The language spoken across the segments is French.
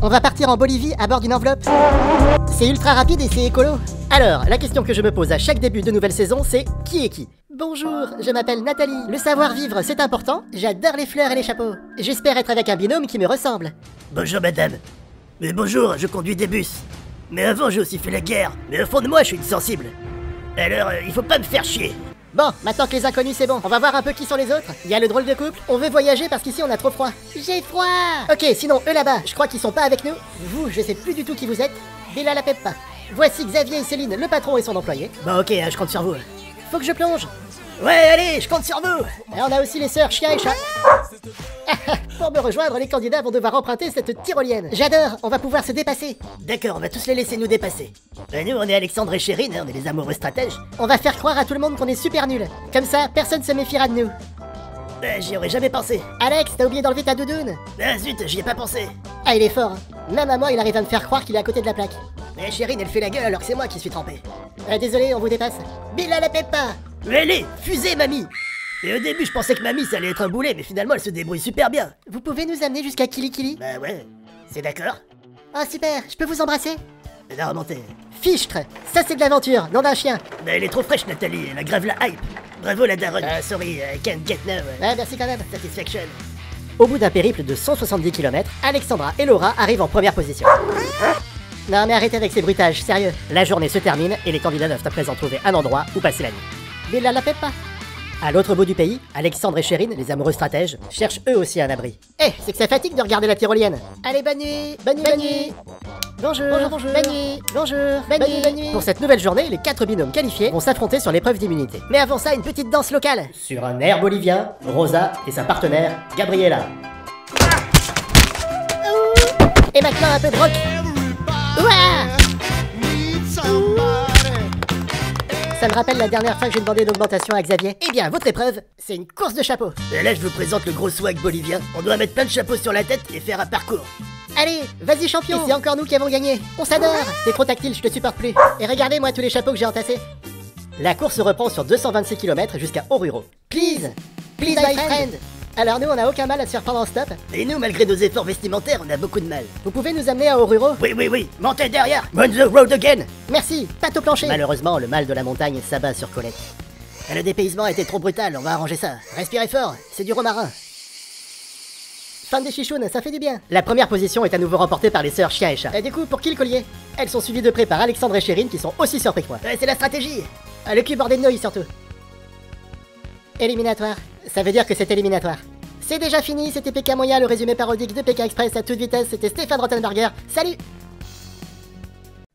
On va partir en Bolivie à bord d'une enveloppe. C'est ultra rapide et c'est écolo. Alors, la question que je me pose à chaque début de nouvelle saison, c'est qui est qui? Bonjour, je m'appelle Nathalie. Le savoir-vivre, c'est important. J'adore les fleurs et les chapeaux. J'espère être avec un binôme qui me ressemble. Bonjour madame. Mais bonjour, je conduis des bus. Mais avant j'ai aussi fait la guerre. Mais au fond de moi je suis une sensible. Alors il faut pas me faire chier. Bon, maintenant que les inconnus c'est bon, on va voir un peu qui sont les autres. Il y a le drôle de couple. On veut voyager parce qu'ici on a trop froid. J'ai froid. Ok, sinon eux là-bas, je crois qu'ils sont pas avec nous. Vous, je sais plus du tout qui vous êtes. Bella la Peppa. Voici Xavier et Céline, le patron et son employé. Bon ok, je compte sur vous. Faut que je plonge. Ouais allez, je compte sur vous. Et on a aussi les sœurs chien et chat. Pour me rejoindre, les candidats vont devoir emprunter cette tyrolienne. J'adore, on va pouvoir se dépasser. D'accord, on va tous les laisser nous dépasser. Et nous on est Alexandre et Chérine, on est les amoureux stratèges. On va faire croire à tout le monde qu'on est super nuls. Comme ça, personne se méfiera de nous. J'y aurais jamais pensé. Alex, t'as oublié d'enlever ta doudoune. Ah zut, j'y ai pas pensé. Ah, il est fort. Même à moi, il arrive à me faire croire qu'il est à côté de la plaque. Mais Chérine elle fait la gueule alors que c'est moi qui suis trempé. Désolé, on vous dépasse. Bella la Peppa. Mais allez, fusée mamie. Et au début je pensais que mamie ça allait être un boulet, mais finalement elle se débrouille super bien. Vous pouvez nous amener jusqu'à Kili Kili? Bah ouais, c'est d'accord. Ah super, je peux vous embrasser? Non, remontez. Fichtre, ça c'est de l'aventure, nom d'un chien. Mais elle est trop fraîche Nathalie, elle aggrave la hype. Bravo la daronne. Sorry, I can't get now. Ouais, merci quand même. Satisfaction. Au bout d'un périple de 170 km, Alexandra et Laura arrivent en première position. Non mais arrêtez avec ces bruitages, sérieux. La journée se termine et les candidats doivent à présent trouver un endroit où passer la nuit. Bella la Peppa. À l'autre bout du pays, Alexandre et Chérine, les amoureux stratèges, cherchent eux aussi un abri. Eh, c'est que ça fatigue de regarder la tyrolienne. Allez, bonne nuit. Bonne nuit, bonne nuit. Bonjour, bonjour, bonjour. Bonne nuit, bonjour, bonne nuit, bonne nuit. Pour cette nouvelle journée, les 4 binômes qualifiés vont s'affronter sur l'épreuve d'immunité. Mais avant ça, une petite danse locale. Sur un air bolivien, Rosa et sa partenaire, Gabriela. Et maintenant un peu de rock. Ouah. Ça me rappelle la dernière fois que j'ai demandé une augmentation à Xavier. Eh bien, votre épreuve, c'est une course de chapeaux. Et là je vous présente le gros swag bolivien. On doit mettre plein de chapeaux sur la tête et faire un parcours. Allez, vas-y champion. Et c'est encore nous qui avons gagné. On s'adore. T'es trop tactile, je te supporte plus. Et regardez moi tous les chapeaux que j'ai entassés. La course reprend sur 226 km jusqu'à Oruro. Please, please my friend. Alors nous on a aucun mal à se faire prendre en stop. Et nous malgré nos efforts vestimentaires on a beaucoup de mal. Vous pouvez nous amener à Oruro? Oui, montez derrière. Run the road again. Merci, patte au plancher. Malheureusement le mal de la montagne s'abat sur Colette. Le dépaysement a été trop brutal, on va arranger ça. Respirez fort, c'est du romarin. Fan des chichounes, ça fait du bien. La première position est à nouveau remportée par les sœurs chien et chat. Et du coup, pour qui le collier? Elles sont suivies de près par Alexandre et Chérine qui sont aussi surpris que moi. C'est la stratégie. Le cul bordé de nouilles surtout. Éliminatoire. Ça veut dire que c'est éliminatoire. C'est déjà fini, c'était PK Moya, le résumé parodique de PK Express à toute vitesse, c'était Stéphane Rottenberger. Salut!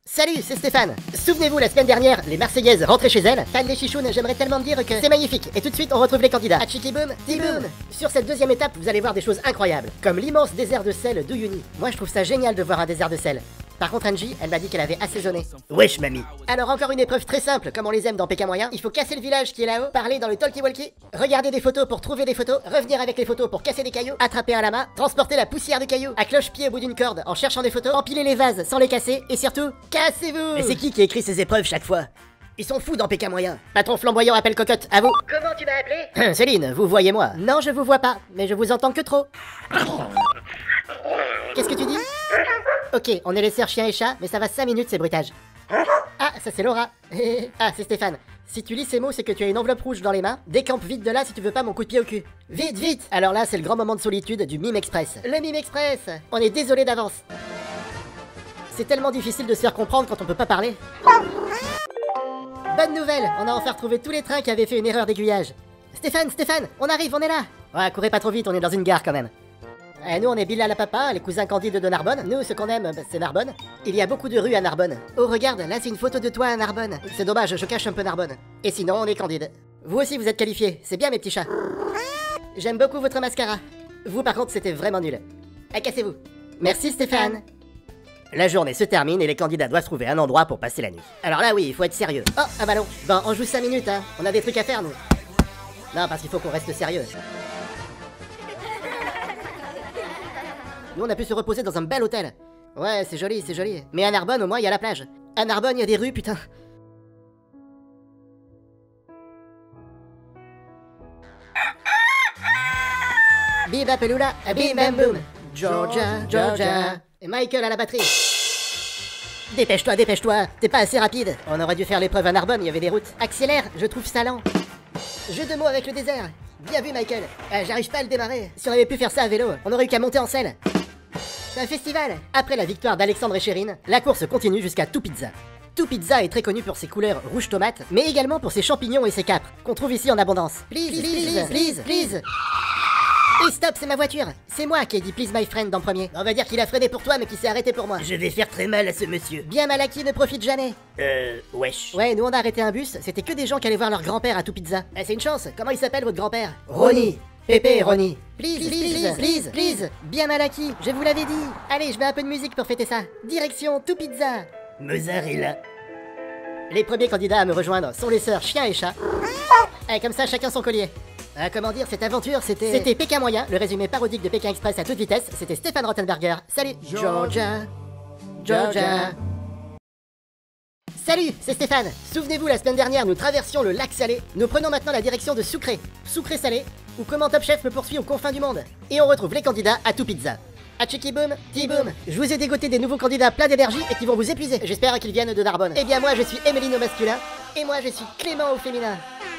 Salut, c'est Stéphane. Souvenez-vous, la semaine dernière, les Marseillaises rentraient chez elles. Fan les chichounes, j'aimerais tellement me dire que c'est magnifique. Et tout de suite, on retrouve les candidats. Achiki boom, boom. Sur cette deuxième étape, vous allez voir des choses incroyables. Comme l'immense désert de sel d'Uyuni. Moi, je trouve ça génial de voir un désert de sel. Par contre, Angie, elle m'a dit qu'elle avait assaisonné. Wesh, mamie. Alors, encore une épreuve très simple, comme on les aime dans PK Moyen. Il faut casser le village qui est là-haut, parler dans le talkie-walkie, regarder des photos pour trouver des photos, revenir avec les photos pour casser des cailloux, attraper un lama, transporter la poussière de cailloux à cloche-pied au bout d'une corde en cherchant des photos, empiler les vases sans les casser, et surtout, cassez-vous! Mais c'est qui écrit ces épreuves chaque fois? Ils sont fous dans PK Moyen. Patron flamboyant appelle cocotte, à vous. Comment tu m'as appelé? Céline, vous voyez moi. Non, je vous vois pas, mais je vous entends que trop. Qu'est-ce que tu dis? Ok, on est les sœurs chien et chat, mais ça va 5 minutes ces bruitages. Ah, ça c'est Laura. Ah, c'est Stéphane. Si tu lis ces mots, c'est que tu as une enveloppe rouge dans les mains. Décampe vite de là si tu veux pas mon coup de pied au cul. Vite, vite. Alors là, c'est le grand moment de solitude du Mime Express. Le Mime Express. On est désolé d'avance. C'est tellement difficile de se faire comprendre quand on peut pas parler. Bonne nouvelle, on a enfin retrouvé tous les trains qui avaient fait une erreur d'aiguillage. Stéphane, on arrive, on est là. Ouais, courez pas trop vite, on est dans une gare quand même. Nous on est Billa la Papa, les cousins candides de Narbonne. Nous ce qu'on aime c'est Narbonne. Il y a beaucoup de rues à Narbonne. Oh regarde, là c'est une photo de toi à Narbonne. C'est dommage, je cache un peu Narbonne. Et sinon on est Candide. Vous aussi vous êtes qualifiés, c'est bien mes petits chats. J'aime beaucoup votre mascara. Vous par contre c'était vraiment nul. Cassez-vous. Merci Stéphane. La journée se termine et les candidats doivent trouver un endroit pour passer la nuit. Alors là oui, il faut être sérieux. Oh, un ballon. Bon, on joue 5 minutes hein, on a des trucs à faire nous. Non parce qu'il faut qu'on reste sérieux. Nous on a pu se reposer dans un bel hôtel. Ouais, c'est joli, c'est joli. Mais à Narbonne, au moins, il y a la plage. À Narbonne, il y a des rues, putain. Biba pelula, bim bam boom. Georgia, Georgia. Et Michael à la batterie. Dépêche-toi, dépêche-toi, t'es pas assez rapide. On aurait dû faire l'épreuve à Narbonne, il y avait des routes. Accélère, je trouve ça lent. Jeu de mots avec le désert. Bien vu, Michael. J'arrive pas à le démarrer. Si on avait pu faire ça à vélo, on aurait eu qu'à monter en selle. C'est un festival. Après la victoire d'Alexandre et Chérine, la course continue jusqu'à Tout Pizza. Tout Pizza est très connu pour ses couleurs rouge tomate, mais également pour ses champignons et ses capres, qu'on trouve ici en abondance. Please, please, please, please. Et stop, c'est ma voiture. C'est moi qui ai dit please my friend en premier. On va dire qu'il a freiné pour toi, mais qu'il s'est arrêté pour moi. Je vais faire très mal à ce monsieur. Bien mal acquis ne profite jamais. Wesh. Ouais, nous on a arrêté un bus, c'était que des gens qui allaient voir leur grand-père à Tout Pizza. C'est une chance, comment il s'appelle votre grand-père? Ronnie. Pépé et Ronnie. Please, please, please, please. Bien mal acquis, je vous l'avais dit. Allez, je mets un peu de musique pour fêter ça. Direction Tout Pizza. Mozzarella. Les premiers candidats à me rejoindre sont les sœurs Chien et Chat. Comme ça, chacun son collier. Comment dire, cette aventure, c'était Pékin moyen, le résumé parodique de Pékin Express à toute vitesse. C'était Stéphane Rothenberger. Salut Georgia. Georgia. Salut, c'est Stéphane. Souvenez-vous, la semaine dernière, nous traversions le lac Salé. Nous prenons maintenant la direction de Sucré. Sucré-Salé, ou comment Top Chef me poursuit aux confins du monde. Et on retrouve les candidats à Tout Pizza. Tchiki boom, T-boom. Je vous ai dégoté des nouveaux candidats pleins d'énergie et qui vont vous épuiser. J'espère qu'ils viennent de Narbonne. Eh bien moi je suis Emeline au masculin et moi je suis Clément au féminin.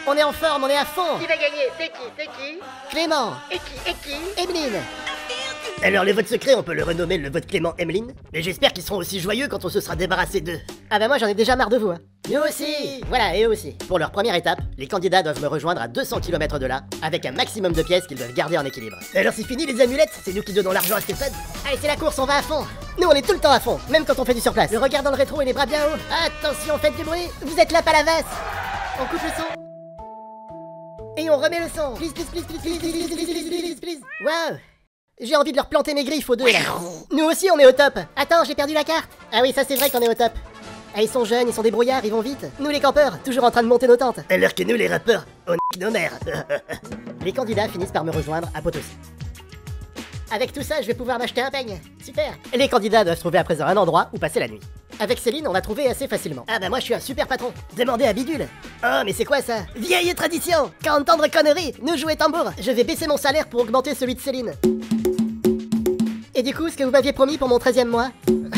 On est en forme, on est à fond. Qui va gagner? C'est qui? Clément. Et qui? Emeline. Alors le vote secret, on peut le renommer le vote Clément Emeline. Mais j'espère qu'ils seront aussi joyeux quand on se sera débarrassé d'eux. Ah bah moi j'en ai déjà marre de vous. Nous aussi. Voilà, et eux aussi. Pour leur première étape, les candidats doivent me rejoindre à 200 km de là, avec un maximum de pièces qu'ils doivent garder en équilibre. Alors c'est fini les amulettes, c'est nous qui donnons l'argent à Stéphane. Allez, c'est la course, on va à fond. Nous on est tout le temps à fond, même quand on fait du surplace. Le regard dans le rétro et les bras bien hauts. Attention, faites du bruit. Vous êtes là, Palavas. On coupe le son. Et on remet le son. Please, please, please, please, please, please, please, please, please, please. Wow. J'ai envie de leur planter mes griffes aux deux là. Nous aussi on est au top. Attends, j'ai perdu la carte. Ah oui, ça c'est vrai qu'on est au top. Ah, ils sont jeunes, ils sont débrouillards, ils vont vite. Nous les campeurs, toujours en train de monter nos tentes. Alors que nous les rappeurs, on nique nos mères. Les candidats finissent par me rejoindre à Potosí. Avec tout ça, je vais pouvoir m'acheter un peigne. Super. Les candidats doivent trouver à présent un endroit où passer la nuit. Avec Céline, on a trouvé assez facilement. Ah bah moi je suis un super patron. Demandez à Bidule. Oh mais c'est quoi ça? Vieille tradition. Qu'à entendre conneries, nous jouer tambour. Je vais baisser mon salaire pour augmenter celui de Céline. Et du coup, ce que vous m'aviez promis pour mon 13e mois?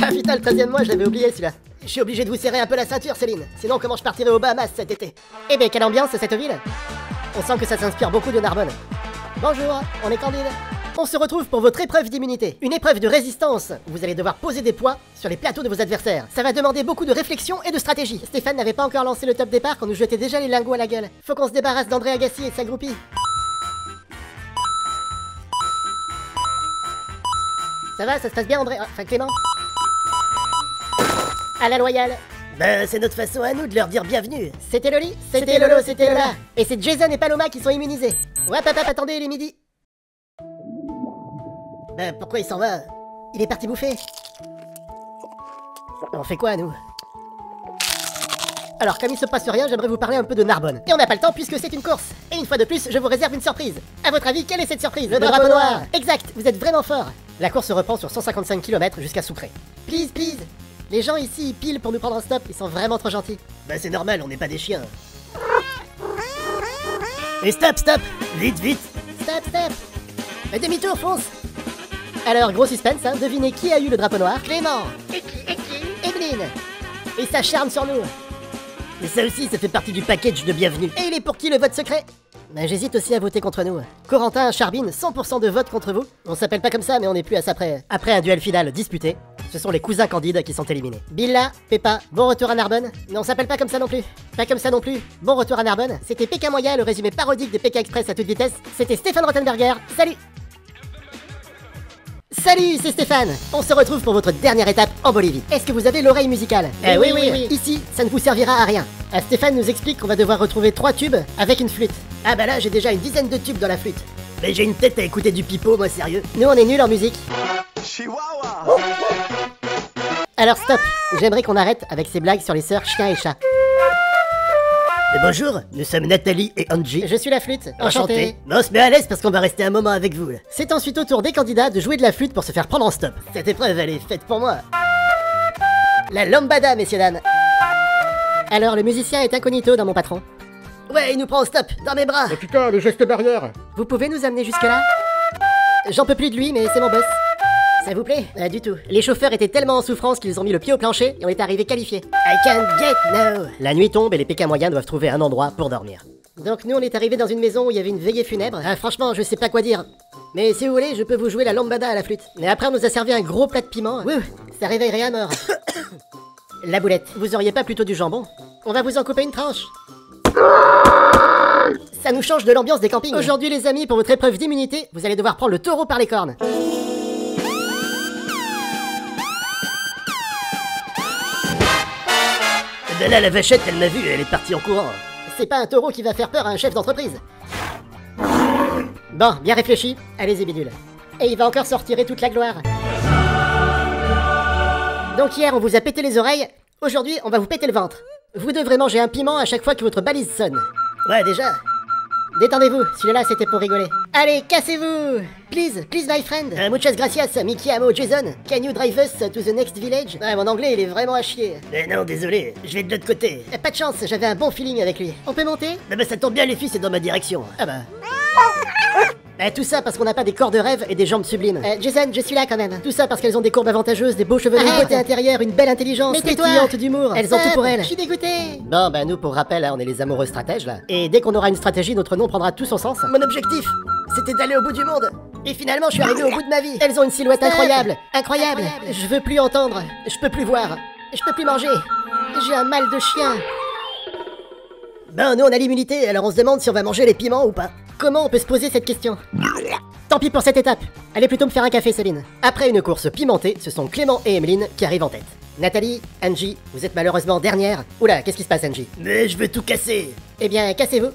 Ah putain, le 13e mois, je l'avais oublié celui-là. Je suis obligé de vous serrer un peu la ceinture, Céline. Sinon, comment je partirai aux Bahamas cet été? Eh ben, quelle ambiance cette ville. On sent que ça s'inspire beaucoup de Narbonne. Bonjour, on est Candide. On se retrouve pour votre épreuve d'immunité. Une épreuve de résistance. Vous allez devoir poser des poids sur les plateaux de vos adversaires. Ça va demander beaucoup de réflexion et de stratégie. Stéphane n'avait pas encore lancé le top départ quand nous jetait déjà les lingots à la gueule. Faut qu'on se débarrasse d'André Agassi et de sa groupie. Ça va, ça se passe bien André? Enfin Clément? À la loyale. Ben c'est notre façon à nous de leur dire bienvenue. C'était Loli? C'était Lolo, c'était Lola. Et c'est Jason et Paloma qui sont immunisés. Ouais papa, attendez, il est midi. Ben pourquoi il s'en va? Il est parti bouffer. On fait quoi nous? Alors comme il se passe rien, j'aimerais vous parler un peu de Narbonne. Et on n'a pas le temps puisque c'est une course. Et une fois de plus, je vous réserve une surprise. À votre avis, quelle est cette surprise? Le drapeau noir. Exact, vous êtes vraiment fort. La course se reprend sur 155 km jusqu'à Sucré. Please, please. Les gens ici, ils pilent pour nous prendre en stop, ils sont vraiment trop gentils. Ben c'est normal, on n'est pas des chiens. Et stop, stop. Vite, vite. Stop, stop. Demi-tour, fonce. Alors, gros suspense, hein, devinez qui a eu le drapeau noir? Clément. Et qui? Emeline. Et ça charme sur nous. Et ça aussi, ça fait partie du package de bienvenue. Et il est pour qui le vote secret? Ben, j'hésite aussi à voter contre nous. Corentin, Charbine, 100% de vote contre vous. On s'appelle pas comme ça, mais on est plus à ça près. Après un duel final disputé, ce sont les cousins candides qui sont éliminés. Billa, Peppa, bon retour à Narbonne. Mais on s'appelle pas comme ça non plus. Pas comme ça non plus. Bon retour à Narbonne. C'était Pékin moyen, le résumé parodique de Pékin Express à toute vitesse. C'était Stéphane Rothenberger. Salut! Salut, c'est Stéphane. On se retrouve pour votre dernière étape en Bolivie. Est-ce que vous avez l'oreille musicale? Oui. Ici, ça ne vous servira à rien. Stéphane nous explique qu'on va devoir retrouver 3 tubes avec une flûte. Ah bah là, j'ai déjà une dizaine de tubes dans la flûte. Mais j'ai une tête à écouter du pipeau, moi, sérieux. Nous, on est nuls en musique. Alors stop, j'aimerais qu'on arrête avec ces blagues sur les sœurs Chien et Chat. Mais bonjour, nous sommes Nathalie et Angie. Je suis la flûte. Enchanté. Mais on se met à l'aise parce qu'on va rester un moment avec vous, là. C'est ensuite au tour des candidats de jouer de la flûte pour se faire prendre en stop. Cette épreuve, elle est faite pour moi. La lambada, messieurs dames. Alors, le musicien est incognito dans mon patron. Ouais, il nous prend en stop, dans mes bras. Mais putain, le geste barrière. Vous pouvez nous amener jusque-là? J'en peux plus de lui, mais c'est mon boss. Ça vous plaît? Du tout. Les chauffeurs étaient tellement en souffrance qu'ils ont mis le pied au plancher et on est arrivé qualifiés. I can't get no. La nuit tombe et les Pékins moyens doivent trouver un endroit pour dormir. Donc nous on est arrivé dans une maison où il y avait une veillée funèbre. Franchement je sais pas quoi dire. Mais si vous voulez je peux vous jouer la lambada à la flûte. Mais après on nous a servi un gros plat de piment. Ouh, ça réveillerait à mort. La boulette, vous auriez pas plutôt du jambon? On va vous en couper une tranche. Ça nous change de l'ambiance des campings. Aujourd'hui les amis, pour votre épreuve d'immunité, vous allez devoir prendre le taureau par les cornes. Ben là, la vachette, elle m'a vu, elle est partie en courant. C'est pas un taureau qui va faire peur à un chef d'entreprise. Bon, bien réfléchi, allez-y bidule. Et il va encore sortir toute la gloire. Donc hier on vous a pété les oreilles, aujourd'hui on va vous péter le ventre. Vous devrez manger un piment à chaque fois que votre balise sonne. Ouais, déjà. Détendez-vous, celui-là c'était pour rigoler. Allez, cassez-vous! Please, please my friend. Muchas gracias, Mickey Amo Jason. Can you drive us to the next village? Ouais, mon anglais il est vraiment à chier. Non, désolé, je vais de l'autre côté. Pas de chance, j'avais un bon feeling avec lui. On peut monter? Bah ça tombe bien, les filles, c'est dans ma direction. Ah bah... tout ça parce qu'on n'a pas des corps de rêve et des jambes sublimes. Jason, je suis là quand même. Tout ça parce qu'elles ont des courbes avantageuses, des beaux cheveux, une beauté intérieure, une belle intelligence, pétillante d'humour. Elles ont tout pour elles. Je suis dégoûtée. Bon, bah nous, pour rappel, on est les amoureux stratèges là. Et dès qu'on aura une stratégie, notre nom prendra tout son sens. Mon objectif, c'était d'aller au bout du monde. Et finalement, je suis arrivé au bout de ma vie. Elles ont une silhouette incroyable. Incroyable. Je veux plus entendre. Je peux plus voir. Je peux plus manger. J'ai un mal de chien. Ben, nous on a l'immunité, alors on se demande si on va manger les piments ou pas. Comment on peut se poser cette question? Tant pis pour cette étape. Allez plutôt me faire un café, Céline. Après une course pimentée, ce sont Clément et Emeline qui arrivent en tête. Nathalie, Angie, vous êtes malheureusement dernière. Oula, qu'est-ce qui se passe, Angie? Mais je veux tout casser. Eh bien, cassez-vous.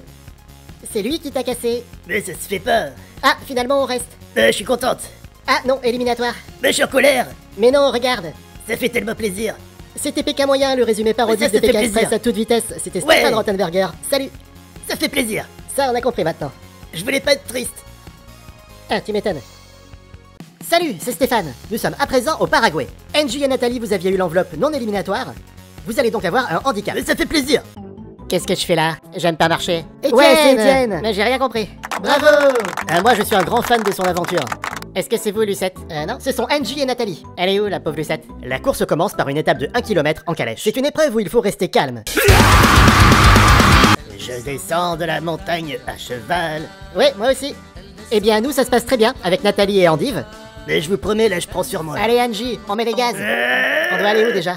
C'est lui qui t'a cassé. Mais ça se fait pas. Ah, finalement on reste. Je suis contente. Ah non, éliminatoire. Mais je suis en colère. Mais non, regarde. Ça fait tellement plaisir. C'était Pékin moyen, le résumé parodique de Pékin Express à toute vitesse. C'était Stéphane Rottenberger. Salut. Ça fait plaisir. Ça, on a compris maintenant. Je voulais pas être triste. Ah, tu m'étonnes. Salut, c'est Stéphane. Nous sommes à présent au Paraguay. Angie et Nathalie, vous aviez eu l'enveloppe non éliminatoire. Vous allez donc avoir un handicap. Mais ça fait plaisir. Qu'est-ce que je fais là? J'aime pas marcher. Étienne. Ouais, c'est Étienne. Mais j'ai rien compris. Bravo. Moi, je suis un grand fan de son aventure. Est-ce que c'est vous, Lucette? Non, ce sont Angie et Nathalie. Elle est où, la pauvre Lucette? La course commence par une étape de 1 km en calèche. C'est une épreuve où il faut rester calme. Je descends de la montagne à cheval. Ouais, moi aussi. Eh bien, nous, ça se passe très bien, avec Nathalie et Andive. Mais je vous promets, là, je prends sur moi. Allez, Angie, on met les gaz. On doit aller où, déjà?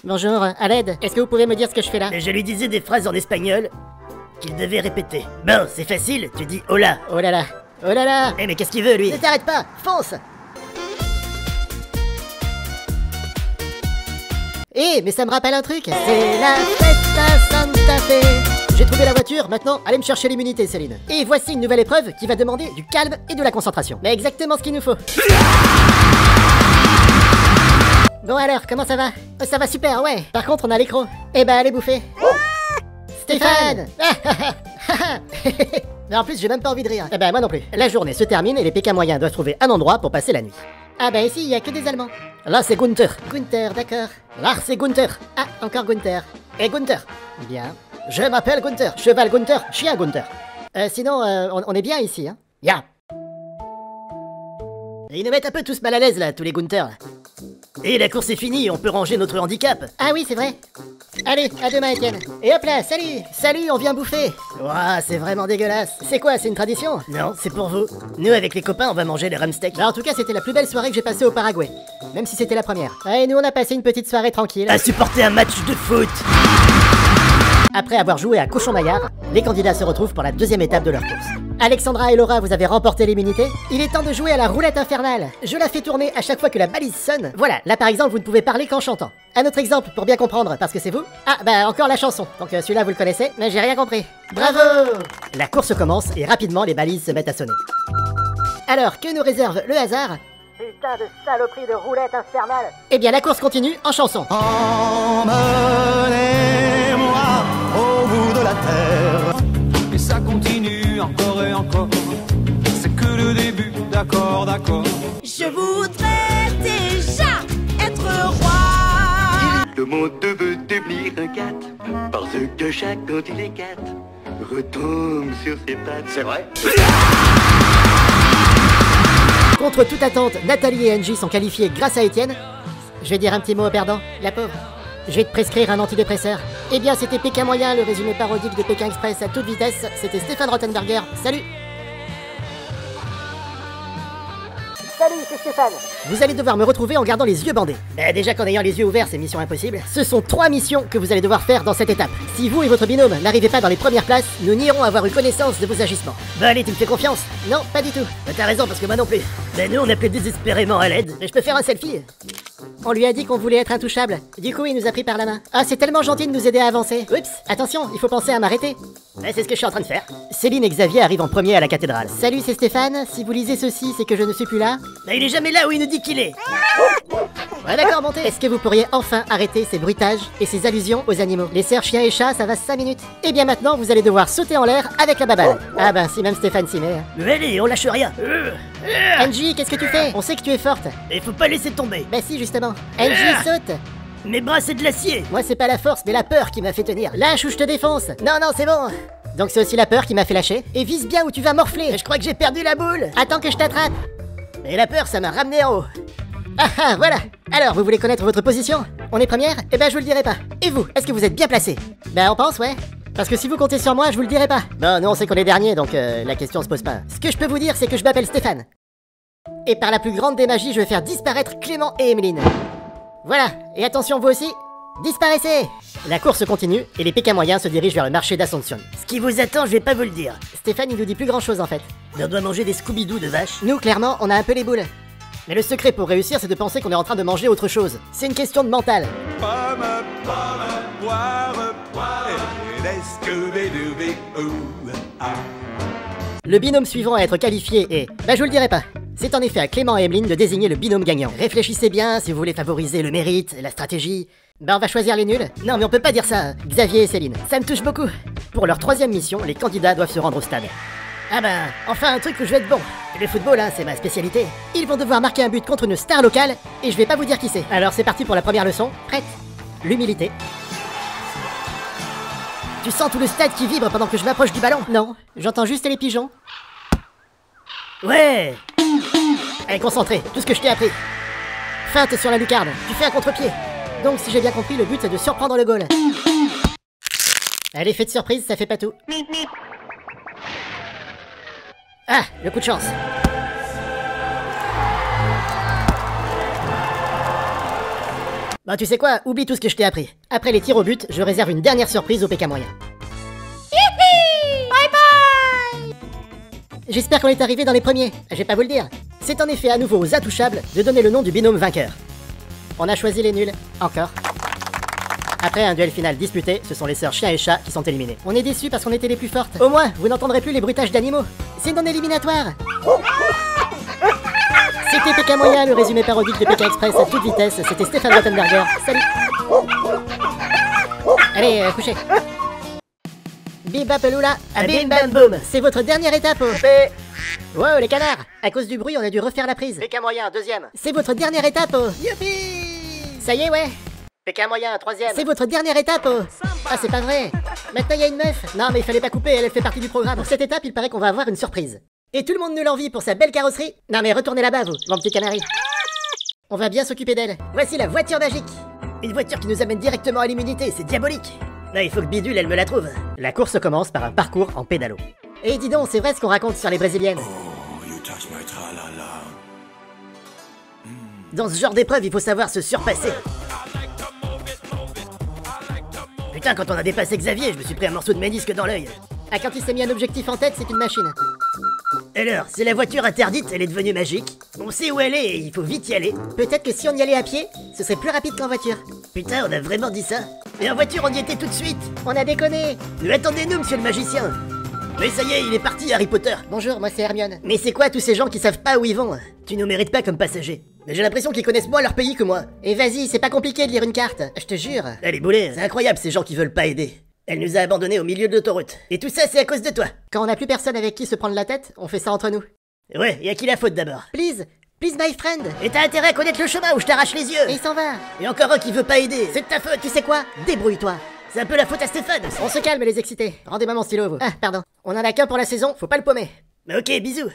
Bonjour, à l'aide. Est-ce que vous pouvez me dire ce que je fais là? Je lui disais des phrases en espagnol qu'il devait répéter. Bon, c'est facile, tu dis hola. Oh là là. Oh là là. Mais qu'est-ce qu'il veut, lui? Ne t'arrête pas, fonce. Mais ça me rappelle un truc. C'est la fête à Santa Fe. J'ai trouvé la voiture, maintenant allez me chercher l'immunité, Céline. Et voici une nouvelle épreuve qui va demander du calme et de la concentration. Mais exactement ce qu'il nous faut. Bon alors, comment ça va? Ça va super, ouais. Par contre, on a l'écro. Eh ben, allez bouffer. Stéphane. Mais en plus, j'ai même pas envie de rire. Eh ben, moi non plus. La journée se termine et les Pékins moyens doivent trouver un endroit pour passer la nuit. Ah bah ici, il y a que des Allemands. Là, c'est Gunther. Gunther, d'accord. Là, c'est Gunther. Ah, encore Gunther. Et Gunther. Bien. Je m'appelle Gunther. Cheval Gunther, chien Gunther. Sinon, on est bien ici, hein. Bien. Ils nous mettent un peu tous mal à l'aise, là, tous les Gunther. Et la course est finie, on peut ranger notre handicap. Ah oui, c'est vrai. Allez, à demain, Étienne. Et hop là, salut. Salut, on vient bouffer. Ouah, c'est vraiment dégueulasse. C'est quoi, c'est une tradition? Non, c'est pour vous. Nous, avec les copains, on va manger les ramsteaks. Bah, en tout cas, c'était la plus belle soirée que j'ai passée au Paraguay. Même si c'était la première. Et nous, on a passé une petite soirée tranquille. À supporter un match de foot. Après avoir joué à Cochon Maillard, les candidats se retrouvent pour la deuxième étape de leur course. Alexandra et Laura, vous avez remporté l'immunité. Il est temps de jouer à la roulette infernale. Je la fais tourner à chaque fois que la balise sonne. Voilà, là par exemple, vous ne pouvez parler qu'en chantant. Un autre exemple pour bien comprendre, parce que c'est vous. Ah, bah encore la chanson. Donc celui-là, vous le connaissez, mais j'ai rien compris. Bravo! La course commence et rapidement, les balises se mettent à sonner. Alors, que nous réserve le hasard? Putain de saloperie de roulette infernale. Eh bien, la course continue en chanson. Emmenez-moi au bout de la terre. Et ça continue encore et encore. C'est que le début, d'accord, d'accord. Je voudrais déjà être roi. Le monde veut devenir un cat, parce que chaque quand il est cat, retombe sur ses pattes. C'est vrai. Contre toute attente, Nathalie et Angie sont qualifiées grâce à Étienne. Je vais dire un petit mot au perdant, la pauvre. Je vais te prescrire un antidépresseur. Eh bien, c'était Pékin Moyen, le résumé parodique de Pékin Express à toute vitesse. C'était Stéphane Rothenberger. Salut! Salut, c'est Stéphane. Vous allez devoir me retrouver en gardant les yeux bandés. Déjà qu'en ayant les yeux ouverts, c'est mission impossible. Ce sont 3 missions que vous allez devoir faire dans cette étape. Si vous et votre binôme n'arrivez pas dans les premières places, nous n'irons avoir eu connaissance de vos agissements. Bah allez, tu me fais confiance? Non, pas du tout. Bah t'as raison, parce que moi non plus. Mais nous, on appelait désespérément à l'aide. Mais je peux faire un selfie. On lui a dit qu'on voulait être intouchable. Du coup, il nous a pris par la main. Ah, c'est tellement gentil de nous aider à avancer. Oups, attention, il faut penser à m'arrêter. Ouais, c'est ce que je suis en train de faire. Céline et Xavier arrivent en premier à la cathédrale. Salut, c'est Stéphane. Si vous lisez ceci, c'est que je ne suis plus là. Bah il est jamais là où il nous dit qu'il est. Ouais, d'accord, montez. Est-ce que vous pourriez enfin arrêter ces bruitages et ces allusions aux animaux? Les sœurs chiens et chats, ça va 5 minutes. Et bien maintenant, vous allez devoir sauter en l'air avec la baballe. Ah ben, si même Stéphane s'y met. Mais allez, on lâche rien. Angie, qu'est-ce que tu fais? On sait que tu es forte. Il faut pas laisser tomber. Bah si, justement. Angie, saute. Mes bras, c'est de l'acier. Moi, c'est pas la force, mais la peur qui m'a fait tenir. Lâche ou je te défonce. Non, non, c'est bon. Donc c'est aussi la peur qui m'a fait lâcher. Et vise bien où tu vas morfler. Je crois que j'ai perdu la boule. Attends que je t'attrape. Et la peur, ça m'a ramené en haut. Ah ah, voilà. Alors, vous voulez connaître votre position? On est première? Eh ben, je vous le dirai pas. Et vous, est-ce que vous êtes bien placé? Ben, on pense, ouais. Parce que si vous comptez sur moi, je vous le dirai pas. Bon, nous on sait qu'on est dernier, donc la question se pose pas. Ce que je peux vous dire, c'est que je m'appelle Stéphane. Et par la plus grande des magies, je vais faire disparaître Clément et Emeline. Voilà, et attention vous aussi, disparaissez! La course continue, et les Pékins moyens se dirigent vers le marché d'Assomption. Ce qui vous attend, je vais pas vous le dire. Stéphane, il nous dit plus grand chose en fait. Mais on doit manger des Scooby-Doo de vache. Nous, clairement, on a un peu les boules. Mais le secret pour réussir, c'est de penser qu'on est en train de manger autre chose. C'est une question de mental. Le binôme suivant à être qualifié est... Bah je vous le dirai pas. C'est en effet à Clément et Emeline de désigner le binôme gagnant. Réfléchissez bien si vous voulez favoriser le mérite, la stratégie. Bah on va choisir les nuls. Non mais on peut pas dire ça. Xavier et Céline, ça me touche beaucoup. Pour leur 3e mission, les candidats doivent se rendre au stade. Ah bah, enfin un truc où je vais être bon. Le football, hein, c'est ma spécialité. Ils vont devoir marquer un but contre une star locale, et je vais pas vous dire qui c'est. Alors c'est parti pour la première leçon. Prête? L'humilité. Tu sens tout le stade qui vibre pendant que je m'approche du ballon? Non, j'entends juste les pigeons. Ouais. Allez, concentré, tout ce que je t'ai appris. Feinte sur la lucarne, tu fais un contre-pied. Donc si j'ai bien compris, le but c'est de surprendre le goal. Allez, l'effet de surprise, ça fait pas tout. Ah, le coup de chance. Bah tu sais quoi, oublie tout ce que je t'ai appris. Après les tirs au but, je réserve une dernière surprise au Pékin moyen. Bye bye. J'espère qu'on est arrivé dans les premiers. Je vais pas vous le dire. C'est en effet à nouveau aux intouchables de donner le nom du binôme vainqueur. On a choisi les nuls, encore. Après un duel final disputé, ce sont les sœurs chiens et chats qui sont éliminées. On est déçus parce qu'on était les plus fortes. Au moins, vous n'entendrez plus les bruitages d'animaux. C'est non éliminatoire. C'était Pékin moyen, le résumé parodique de Pékin Express à toute vitesse. C'était Stéphane Rothenberger. Salut. Allez, couchez. Bibapelula, bim bam boum. C'est votre dernière étape. Wow, les canards. À cause du bruit, on a dû refaire la prise. Pékin moyen, 2e. C'est votre dernière étape. Youpi. Ça y est, ouais. Pékin moyen, 3e. C'est votre dernière étape. Ah, c'est pas vrai. Maintenant, il y a une meuf. Non, mais il fallait pas couper, elle fait partie du programme. Pour cette étape, il paraît qu'on va avoir une surprise. Et tout le monde nous l'envie pour sa belle carrosserie. Non, mais retournez là-bas, vous, mon petit canari. On va bien s'occuper d'elle. Voici la voiture magique. Une voiture qui nous amène directement à l'immunité, c'est diabolique. Là, il faut que Bidule, elle me la trouve. La course commence par un parcours en pédalo. Et dis donc, c'est vrai ce qu'on raconte sur les brésiliennes. Dans ce genre d'épreuve, il faut savoir se surpasser. Putain, quand on a dépassé Xavier, je me suis pris un morceau de ménisque dans l'œil. Ah, quand il s'est mis un objectif en tête, c'est une machine. Alors, c'est la voiture interdite, elle est devenue magique. On sait où elle est et il faut vite y aller. Peut-être que si on y allait à pied, ce serait plus rapide qu'en voiture. Putain, on a vraiment dit ça. Et en voiture, on y était tout de suite. On a déconné. Mais attendez-nous, monsieur le magicien. Mais ça y est, il est parti, Harry Potter. Bonjour, moi c'est Hermione. Mais c'est quoi tous ces gens qui savent pas où ils vont? Tu nous mérites pas comme passagers. Mais j'ai l'impression qu'ils connaissent moins leur pays que moi. Et vas-y, c'est pas compliqué de lire une carte, je te jure. Allez, boulet, c'est incroyable ces gens qui veulent pas aider. Elle nous a abandonnés au milieu de l'autoroute. Et tout ça, c'est à cause de toi. Quand on a plus personne avec qui se prendre la tête, on fait ça entre nous. Ouais, et à qui la faute d'abord? Please, please my friend. Et t'as intérêt à connaître le chemin ou je t'arrache les yeux. Et il s'en va. Et encore un qui veut pas aider. C'est de ta faute, tu sais quoi? Débrouille-toi. C'est un peu la faute à Stéphane aussi. On se calme les excités. Rendez-moi mon stylo, vous. Ah, pardon. On en a qu'un pour la saison, faut pas le paumer. Mais ok, bisous.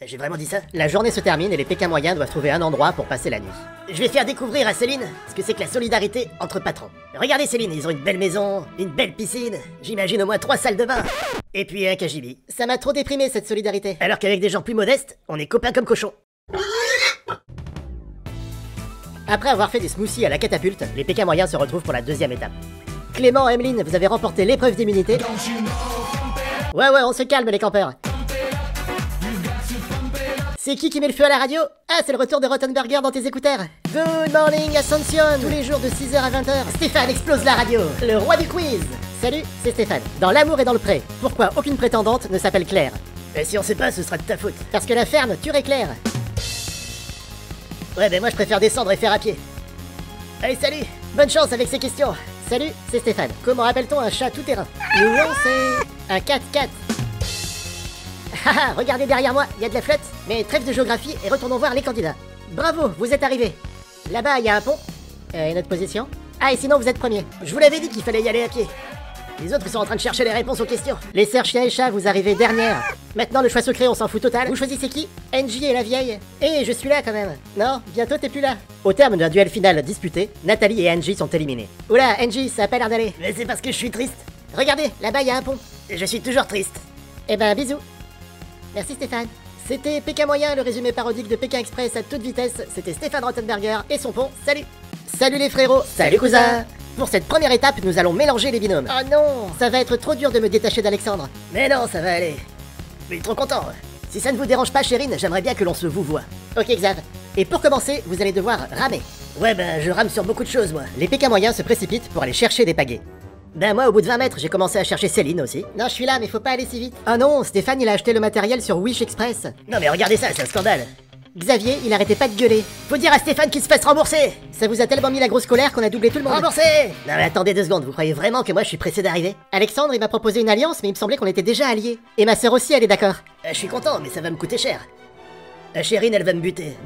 J'ai vraiment dit ça? La journée se termine et les Pékins moyens doivent trouver un endroit pour passer la nuit. Je vais faire découvrir à Céline ce que c'est que la solidarité entre patrons. Regardez Céline, ils ont une belle maison, une belle piscine, j'imagine au moins 3 salles de bain, et puis un KGB. Ça m'a trop déprimé cette solidarité. Alors qu'avec des gens plus modestes, on est copains comme cochons. Après avoir fait des smoothies à la catapulte, les Pékins moyens se retrouvent pour la deuxième étape. Clément, Emeline, vous avez remporté l'épreuve d'immunité. Ouais, on se calme les campeurs. C'est qui met le feu à la radio? Ah, c'est le retour de Rottenberger dans tes écouteurs. Good morning Ascension, tous les jours de 6h à 20h. Stéphane explose la radio, le roi du quiz. Salut, c'est Stéphane. Dans l'amour et dans le pré, pourquoi aucune prétendante ne s'appelle Claire? Et si on sait pas, ce sera de ta faute. Parce que la ferme tuerait Claire. Ouais, ben moi je préfère descendre et faire à pied. Allez, salut. Bonne chance avec ces questions. Salut, c'est Stéphane. Comment appelle-t-on un chat tout-terrain? Nous, c'est un 4x4. Haha, regardez derrière moi, il y a de la flotte. Mais trêve de géographie et retournons voir les candidats. Bravo, vous êtes arrivés. Là-bas, il y a un pont. Et notre position? Ah, et sinon, vous êtes premier. Je vous l'avais dit qu'il fallait y aller à pied. Les autres, ils sont en train de chercher les réponses aux questions. Les sœurs chien et chat, vous arrivez dernière. Maintenant, le choix secret, on s'en fout total. Vous choisissez qui? Angie et la vieille. Eh, je suis là quand même. Non, bientôt t'es plus là. Au terme d'un duel final disputé, Nathalie et Angie sont éliminées. Oula, Angie, ça a pas l'air d'aller. Mais c'est parce que je suis triste. Regardez, là-bas, il y a un pont. Je suis toujours triste. Eh ben, bisous. Merci Stéphane. C'était Pékin moyen, le résumé parodique de Pékin Express à toute vitesse. C'était Stéphane Rottenberger et son pont. Salut. Salut les frérots. Salut cousin. Pour cette première étape, nous allons mélanger les binômes. Oh non, ça va être trop dur de me détacher d'Alexandre. Mais non, ça va aller. Mais il est trop content. Si ça ne vous dérange pas, Chérine, j'aimerais bien que l'on se vouvoie. Ok Xav. Et pour commencer, vous allez devoir ramer. Ouais, ben je rame sur beaucoup de choses, moi. Les Pékins moyens se précipitent pour aller chercher des pagaies. Ben moi, au bout de 20 mètres, j'ai commencé à chercher Céline aussi. Non, je suis là, mais faut pas aller si vite. Ah non, Stéphane, il a acheté le matériel sur Wish Express. Non mais regardez ça, c'est un scandale. Xavier, il arrêtait pas de gueuler. Faut dire à Stéphane qu'il se fasse rembourser. Ça vous a tellement mis la grosse colère qu'on a doublé tout le monde. Rembourser. Non mais attendez 2 secondes, vous croyez vraiment que moi je suis pressé d'arriver? Alexandre, il m'a proposé une alliance, mais il me semblait qu'on était déjà alliés. Et ma sœur aussi, elle est d'accord. Je suis content, mais ça va me coûter cher. Chérine, elle va me buter.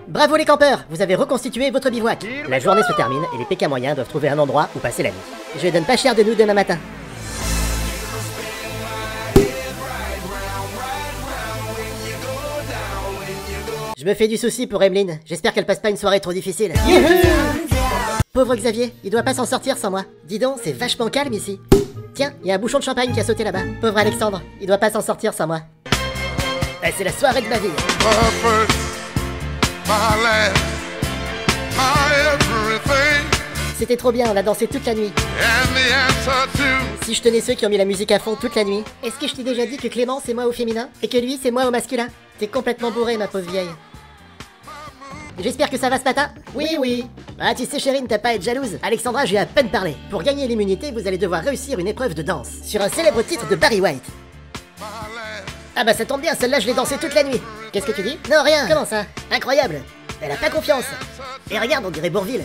Bravo les campeurs, vous avez reconstitué votre bivouac. La journée se termine et les Pékins moyens doivent trouver un endroit où passer la nuit. Je donne pas cher de nous demain matin. Je me fais du souci pour Emeline, j'espère qu'elle passe pas une soirée trop difficile. Pauvre Xavier, il doit pas s'en sortir sans moi. Dis donc, c'est vachement calme ici. Tiens, il y a un bouchon de champagne qui a sauté là-bas. Pauvre Alexandre, il doit pas s'en sortir sans moi. C'est la soirée de ma vie. C'était trop bien, on a dansé toute la nuit. Si je tenais ceux qui ont mis la musique à fond toute la nuit. Est-ce que je t'ai déjà dit que Clément c'est moi au féminin et que lui c'est moi au masculin? T'es complètement bourré ma pauvre vieille. J'espère que ça va ce matin. Oui. Ah tu sais Chérine, t'as pas à être jalouse. Alexandra, j'ai à peine parlé. Pour gagner l'immunité, vous allez devoir réussir une épreuve de danse sur un célèbre titre de Barry White. Ah bah ça tombe bien, celle-là je l'ai dansée toute la nuit. Qu'est-ce que tu dis? Non rien. Comment ça? Incroyable. Elle a pas confiance. Et regarde, on dirait Bourville.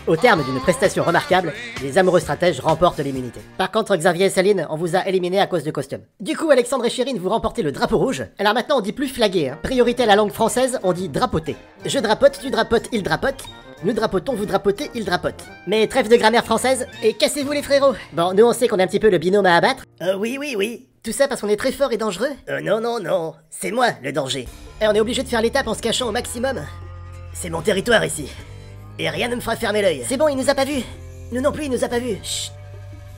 Au terme d'une prestation remarquable, les amoureux stratèges remportent l'immunité. Par contre, Xavier et Céline, on vous a éliminé à cause de costume. Du coup, Alexandre et Chérine, vous remportez le drapeau rouge. Alors maintenant, on dit plus flaguer, hein. Priorité à la langue française, on dit drapoter. Je drapote, tu drapotes, il drapote. Nous drapotons, vous drapotez, il drapote. Mais trêve de grammaire française, et cassez-vous les frérots. Bon, nous on sait qu'on est un petit peu le binôme à abattre. Oui. Tout ça parce qu'on est très fort et dangereux. Non. C'est moi, le danger. Et on est obligé de faire l'étape en se cachant au maximum. C'est mon territoire ici. Et rien ne me fera fermer l'œil. C'est bon, il nous a pas vus. Nous non plus, il nous a pas vus. Chut.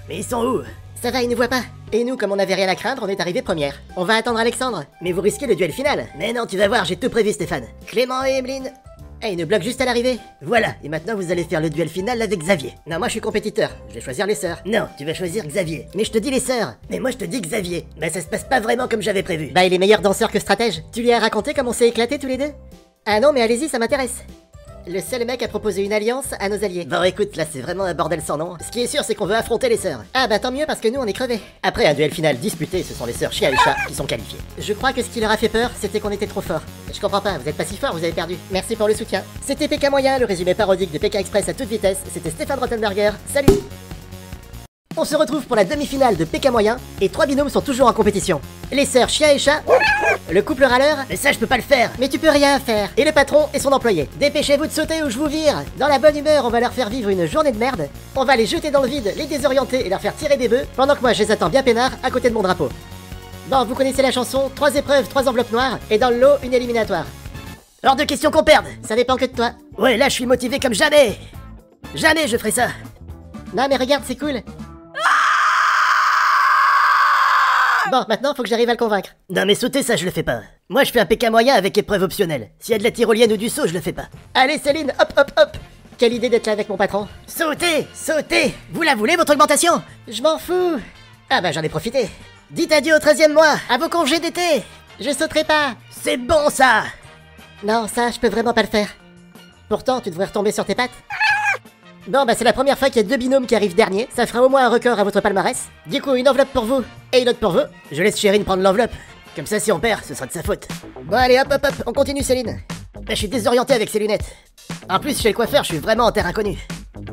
Mais ils sont où? Ça va, ils nous voient pas. Et nous, comme on avait rien à craindre, on est arrivé première. On va attendre Alexandre. Mais vous risquez le duel final. Mais non, tu vas voir, j'ai tout prévu Stéphane. Clément et Emeline. Eh, ils nous bloquent juste à l'arrivée. Voilà, et maintenant vous allez faire le duel final avec Xavier. Non, moi je suis compétiteur. Je vais choisir les sœurs. Non, tu vas choisir Xavier. Mais je te dis les sœurs. Mais moi je te dis Xavier. Bah ça se passe pas vraiment comme j'avais prévu. Bah il est meilleur danseur que stratège. Tu lui as raconté comment on s'est éclaté tous les deux? Ah non, mais allez-y, ça m'intéresse. Le seul mec a proposé une alliance à nos alliés. Bon écoute, là c'est vraiment un bordel sans nom. Ce qui est sûr c'est qu'on veut affronter les sœurs. Ah bah tant mieux parce que nous on est crevés. Après un duel final disputé, ce sont les sœurs Chia et Chat qui sont qualifiées. Je crois que ce qui leur a fait peur, c'était qu'on était trop forts. Je comprends pas, vous êtes pas si fort, vous avez perdu. Merci pour le soutien. C'était Pékin moyen, le résumé parodique de Pékin Express à toute vitesse. C'était Stéphane Rottenberger. Salut. On se retrouve pour la demi-finale de Pékin moyen et 3 binômes sont toujours en compétition. Les sœurs Chia et Chat, le couple râleur. Mais ça je peux pas le faire. Mais tu peux rien faire. Et le patron et son employé. Dépêchez-vous de sauter ou je vous vire. Dans la bonne humeur, on va leur faire vivre une journée de merde. On va les jeter dans le vide, les désorienter et leur faire tirer des bœufs pendant que moi je les attends bien peinards à côté de mon drapeau. Bon, vous connaissez la chanson, 3 épreuves, 3 enveloppes noires, et dans le lot, une éliminatoire. Hors de question qu'on perde. Ça dépend que de toi. Ouais, là je suis motivé comme jamais. Jamais je ferai ça. Non mais regarde, c'est cool. Bon, maintenant, faut que j'arrive à le convaincre. Non mais sauter ça je le fais pas. Moi je fais un PK moyen avec épreuve optionnelle. S'il y a de la tyrolienne ou du saut, je le fais pas. Allez Céline, hop hop hop. Quelle idée d'être là avec mon patron. Sautez, sautez. Vous la voulez votre augmentation? Je m'en fous. Ah bah j'en ai profité. Dites adieu au 13e mois, à vos congés d'été. Je sauterai pas. C'est bon ça. Non, ça, je peux vraiment pas le faire. Pourtant, tu devrais retomber sur tes pattes. Bon, bah c'est la première fois qu'il y a 2 binômes qui arrivent dernier. Ça fera au moins un record à votre palmarès. Du coup, une enveloppe pour vous et une autre pour vous. Je laisse Chérine prendre l'enveloppe. Comme ça, si on perd, ce sera de sa faute. Bon, allez, hop, hop, hop, on continue, Céline. Bah, je suis désorienté avec ces lunettes. En plus, chez le coiffeur, je suis vraiment en terre inconnue.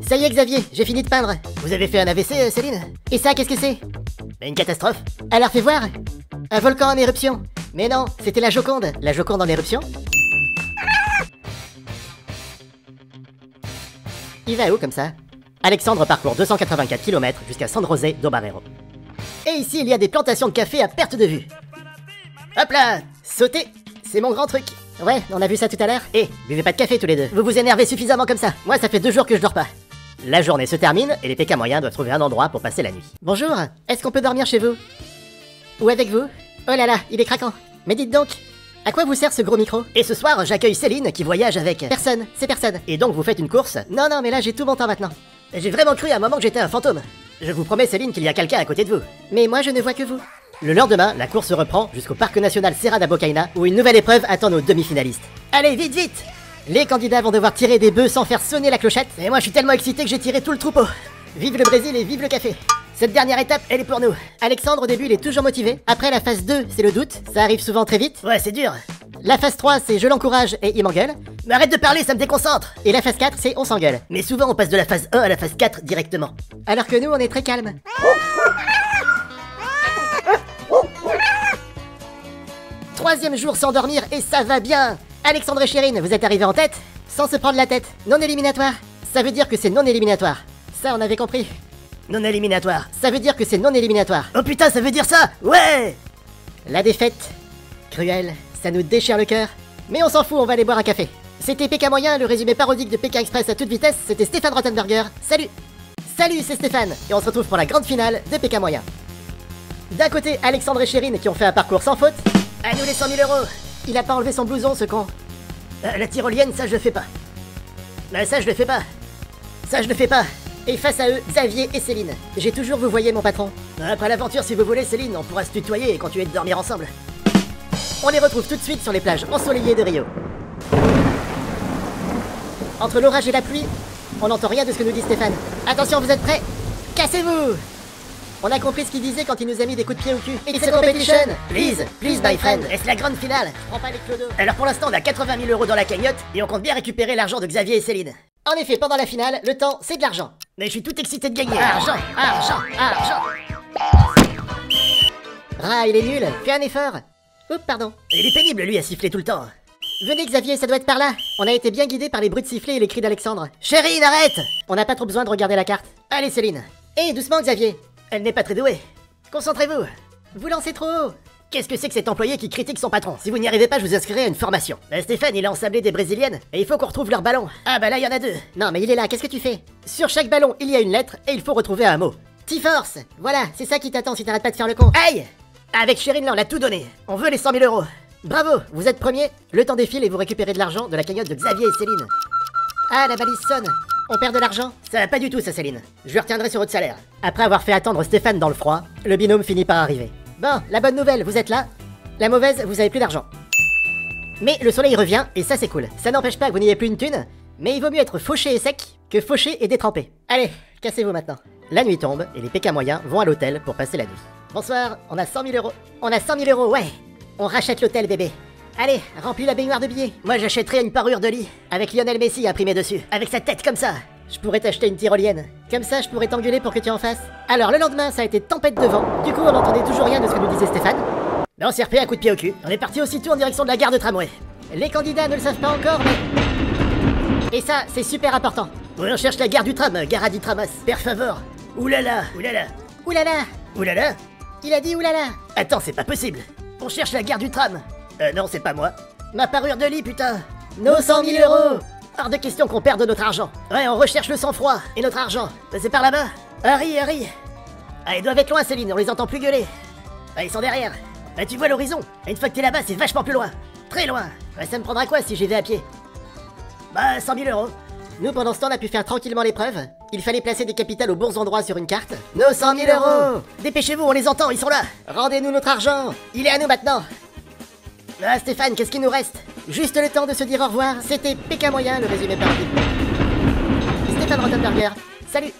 Ça y est, Xavier, j'ai fini de peindre. Vous avez fait un AVC, Céline? Et ça, qu'est-ce que c'est? Une catastrophe. Alors, fais voir. Un volcan en éruption. Mais non, c'était la Joconde. La Joconde en éruption. Il va où comme ça? Alexandre parcourt 284 km jusqu'à San José do Barreiro. Et ici, il y a des plantations de café à perte de vue. Hop là! Sauter, c'est mon grand truc. Ouais, on a vu ça tout à l'heure. Et buvez pas de café tous les deux. Vous vous énervez suffisamment comme ça. Moi, ça fait 2 jours que je dors pas. La journée se termine et les PK moyens doivent trouver un endroit pour passer la nuit. Bonjour, est-ce qu'on peut dormir chez vous? Ou avec vous? Oh là là, il est craquant. Mais dites donc, à quoi vous sert ce gros micro? Et ce soir, j'accueille Céline qui voyage avec... Personne, c'est personne. Et donc vous faites une course? Non, non, mais là j'ai tout mon temps maintenant. J'ai vraiment cru à un moment que j'étais un fantôme. Je vous promets, Céline, qu'il y a quelqu'un à côté de vous. Mais moi je ne vois que vous. Le lendemain, la course reprend jusqu'au parc national Serra da Bocaina, où une nouvelle épreuve attend nos demi-finalistes. Allez, vite, vite! Les candidats vont devoir tirer des bœufs sans faire sonner la clochette. Et moi je suis tellement excité que j'ai tiré tout le troupeau. Vive le Brésil et vive le café. Cette dernière étape, elle est pour nous. Alexandre, au début, il est toujours motivé. Après, la phase 2, c'est le doute. Ça arrive souvent très vite. Ouais, c'est dur. La phase 3, c'est je l'encourage et il m'engueule. Mais arrête de parler, ça me déconcentre. Et la phase 4, c'est on s'engueule. Mais souvent, on passe de la phase 1 à la phase 4 directement. Alors que nous, on est très calme. Troisième jour sans dormir et ça va bien. Alexandre et Chérine, vous êtes arrivés en tête sans se prendre la tête. Non éliminatoire. Ça veut dire que c'est non éliminatoire. Ça, on avait compris. Non éliminatoire. Ça veut dire que c'est non éliminatoire. Oh putain, ça veut dire ça. Ouais. La défaite. Cruelle. Ça nous déchire le cœur. Mais on s'en fout, on va aller boire un café. C'était PK Moyen, le résumé parodique de Pékin Express à toute vitesse. C'était Stéphane Rottenberger. Salut. Salut, c'est Stéphane. Et on se retrouve pour la grande finale de PK Moyen. D'un côté, Alexandre et Chérine qui ont fait un parcours sans faute. À nous les 100 000 euros. Il a pas enlevé son blouson, ce con. La tyrolienne, ça je le fais pas. Ça je le fais pas. Ça je le fais pas. Et face à eux, Xavier et Céline. J'ai toujours vous voyez mon patron. Après l'aventure, si vous voulez, Céline, on pourra se tutoyer et continuer de dormir ensemble. On les retrouve tout de suite sur les plages ensoleillées de Rio. Entre l'orage et la pluie, on n'entend rien de ce que nous dit Stéphane. Attention, vous êtes prêts? Cassez-vous! On a compris ce qu'il disait quand il nous a mis des coups de pied au cul. It's a competition! Please, please my friend! Est-ce la grande finale? Je prends pas les clodos. Alors pour l'instant, on a 80 000 euros dans la cagnotte et on compte bien récupérer l'argent de Xavier et Céline. En effet, pendant la finale, le temps, c'est de l'argent. Mais je suis tout excité de gagner. Argent, argent, argent! Ah, il est nul. Fais un effort. Oups, pardon. Il est pénible, lui, à siffler tout le temps. Venez, Xavier, ça doit être par là. On a été bien guidés par les bruits de sifflet et les cris d'Alexandre. Chérine, arrête! On n'a pas trop besoin de regarder la carte. Allez, Céline. Hé, doucement, Xavier. Elle n'est pas très douée. Concentrez-vous. Vous lancez trop haut. Qu'est-ce que c'est que cet employé qui critique son patron? Si vous n'y arrivez pas, je vous inscrirai à une formation. Stéphane, il a ensablé des brésiliennes et il faut qu'on retrouve leur ballon. Ah bah là, il y en a 2. Non, mais il est là, qu'est-ce que tu fais? Sur chaque ballon, il y a une lettre et il faut retrouver un mot. T-Force. Voilà, c'est ça qui t'attend si t'arrêtes pas de faire le con. Aïe! Avec Chérine, là, on a tout donné. On veut les 100 000 euros. Bravo, vous êtes premier. Le temps défile et vous récupérez de l'argent de la cagnotte de Xavier et Céline. Ah, la balise sonne. On perd de l'argent? Ça va pas du tout, ça, Céline. Je lui retiendrai sur votre salaire. Après avoir fait attendre Stéphane dans le froid, le binôme finit par arriver. Bon, la bonne nouvelle, vous êtes là. La mauvaise, vous avez plus d'argent. Mais le soleil revient, et ça c'est cool. Ça n'empêche pas que vous n'ayez plus une thune, mais il vaut mieux être fauché et sec que fauché et détrempé. Allez, cassez-vous maintenant. La nuit tombe, et les PK moyens vont à l'hôtel pour passer la nuit. Bonsoir, on a 100 000 euros. On a 100 000 euros, ouais. On rachète l'hôtel, bébé. Allez, remplis la baignoire de billets. Moi j'achèterais une parure de lit, avec Lionel Messi imprimé dessus, avec sa tête comme ça. Je pourrais t'acheter une tyrolienne. Comme ça, je pourrais t'engueuler pour que tu en fasses. Alors, le lendemain, ça a été tempête de vent. Du coup, on n'entendait toujours rien de ce que nous disait Stéphane. Mais on s'est repris un coup de pied au cul. On est parti aussitôt en direction de la gare de tramway. Les candidats ne le savent pas encore, mais... Et ça, c'est super important. Oui, on cherche la gare du tram, Gara di Tramas. Per favor. Oulala, oulala. Oulala. Oulala. Il a dit oulala. Attends, c'est pas possible. On cherche la gare du tram. Non, c'est pas moi. Ma parure de lit, putain. Nos 100 000 euros. Hors de question qu'on perde notre argent. Ouais, on recherche le sang-froid et notre argent. C'est par là-bas. Harry. Ah, ils doivent être loin, Céline, on les entend plus gueuler. Ah, ils sont derrière. Ah, tu vois l'horizon. Une fois que t'es là-bas, c'est vachement plus loin. Très loin. Ouais, ça me prendra quoi si j'y vais à pied? Bah, 100 000 euros. Nous, pendant ce temps, on a pu faire tranquillement l'épreuve. Il fallait placer des capitales aux bons endroits sur une carte. Nos 100 000 euros. Dépêchez-vous, on les entend, ils sont là. Rendez-nous notre argent. Il est à nous maintenant. Ah, Stéphane, qu'est-ce qu'il nous reste? Juste le temps de se dire au revoir. C'était Pékin Moyen, le résumé par Stéphane Rottenberger. Salut.